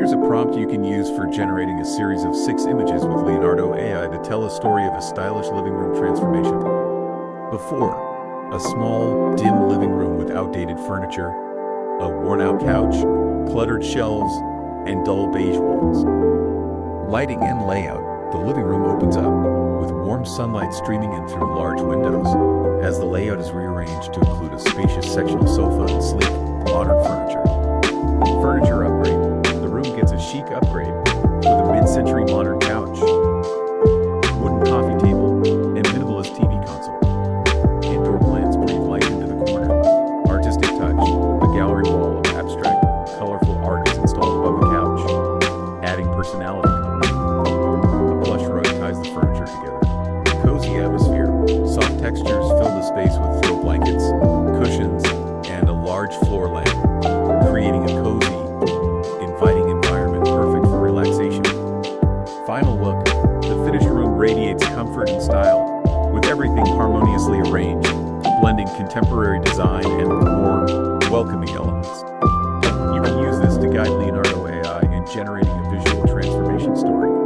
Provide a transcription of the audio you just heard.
Here's a prompt you can use for generating a series of 6 images with Leonardo AI to tell a story of a stylish living room transformation. Before, a small, dim living room with outdated furniture, a worn-out couch, cluttered shelves, and dull beige walls. Lighting and layout. The living room opens up, with warm sunlight streaming in through large windows, as the layout is rearranged to include a spacious sectional sofa and sleek, modern furniture. Furniture upgrade. The room gets a chic upgrade, with a mid-century modern couch, wooden coffee table, and minimalist TV console. Indoor plants breathe life into the corner. Artistic touch. A gallery wall of abstract, colorful art is installed above the couch, adding personality. A plush rug ties the furniture together. Cozy atmosphere. Soft textures fill the space with throw blankets, cushions, and a large floor lamp, creating a cozy, inviting environment perfect for relaxation. Final look. The finished room radiates comfort and style, with everything harmoniously arranged, blending contemporary design and warm, welcoming elements. You can use this to guide Leonardo AI in generating a visual transformation story.